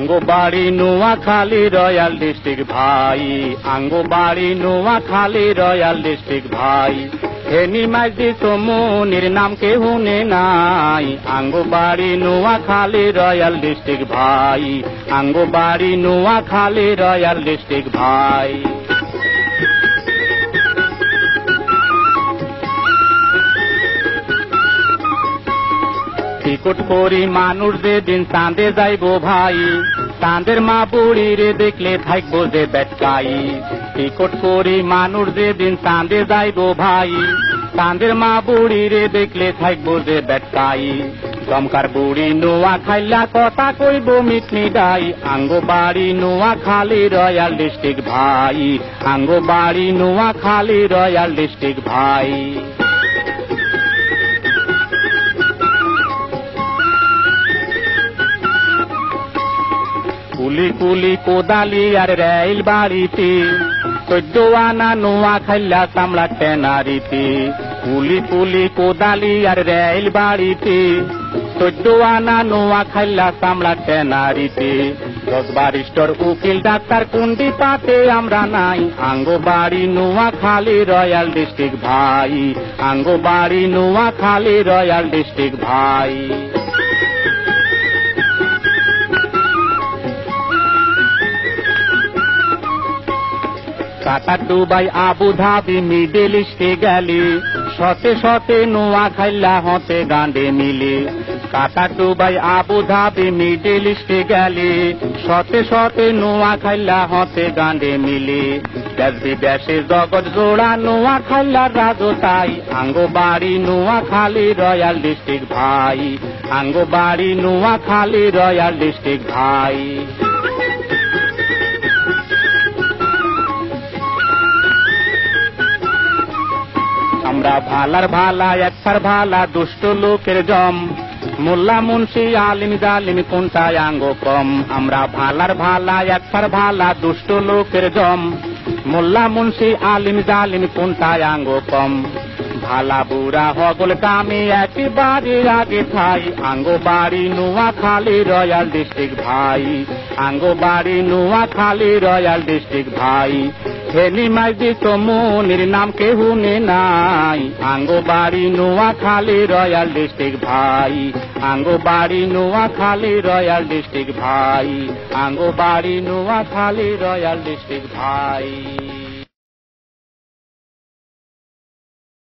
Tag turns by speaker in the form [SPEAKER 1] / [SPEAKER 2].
[SPEAKER 1] আঙ্গো বাড়ি Noakhali royal district ভাই, আঙ্গো বাড়ি নোয়াখালী রয়্যাল ডিস্ট্রিক্ট ভাই। হেনি মাঝি সমুনির নাম কেউ নে নাই, আঙ্গো বাড়ি নোয়াখালী রয়্যাল ডিস্ট্রিক্ট ভাই, আঙ্গো বাড়ি নোয়াখালী রয়্যাল ডিস্ট্রিক্ট ভাই। টিকট করি মানুষ যেদিন চাঁদে যাইব ভাই, চাঁদের মা বুড়ি রে দেখলে থাকবো যে বেটকাই। টিকট করি মানুষ যেদিন চাঁদে যাইব ভাই, চাঁদের মা বুড়ি রে দেখলে থাকবো যে বেটকাই। দমকার বুড়ি নোয়াখাইলা কথা কইব মিটনি গাই, আঙ্গো বাড়ি নোয়াখালী রয়্যাল ডিস্ট্রিক্ট ভাই, আঙ্গো বাড়ি নোয়াখালী রয়্যাল ডিস্ট্রিক্ট ভাই। কুলি কুলি কোদালি আর রেল বাড়িতে, 14 আনা নোয়াখাইলা চামড়া টেনারিতে। কুলি কুলি কোদালি আর রেল বাড়িতে, 14 আনা নোয়াখাইলা চামড়া টেনারিতে। 10 বারিস্টার উকিল ডাক্তার কুন্ডি পাতে আমরা নাই, আঙ্গো বাড়ি নোয়াখালী রয়্যাল ডিস্ট্রিক্ট ভাই, আঙ্গো বাড়ি নোয়াখালী রয়্যাল ডিস্ট্রিক্ট ভাই। Qatar Dubai Abu Dhabi middle ইস্টে গেলে, শতে শতে নোয়াখাইলা হতে গান্ডে মিলে। Qatar Dubai Abu Dhabi middle ইস্টে গেলে, শতে শতে নোয়াখাইলা হতে গান্ডে মিলে। দেশ বিদেশে জগৎ জোড়া নোয়াখাইলার রাজতাই, আঙ্গো বাড়ি নোয়াখালী রয়্যাল ডিস্ট্রিক্ট ভাই, আঙ্গো বাড়ি নোয়াখালী রয়্যাল ডিস্ট্রিক্ট ভাই। আমরা ভালার ভালা একসার ভালা দুষ্ট লোকের জম, মোল্লা মুন্সি আলিম জালিম কোনটায় আঙ্গো কম। আমরা ভালার ভালা একসার ভালা দুষ্ট লোকের জম, মোল্লা মুন্সি আলিম জালিম কোনটায় আঙ্গো কম। ভালা বুড়া হগল কামে একেবারে আগে থাই, আঙ্গো বাড়ি নোয়াখালী রয়্যাল ডিস্ট্রিক্ট ভাই, আঙ্গো বাড়ি নোয়াখালী রয়্যাল ডিস্ট্রিক্ট ভাই। হেনি মাঝি সমুনির নাম কেউ নে নাই, আঙ্গো বাড়ি নোয়াখালী রয়্যাল ডিস্ট্রিক্ট ভাই, আঙ্গো বাড়ি নোয়াখালী রয়্যাল ডিস্ট্রিক্ট ভাই, আঙ্গো বাড়ি নোয়াখালী রয়্যাল ডিস্ট্রিক্ট ভাই।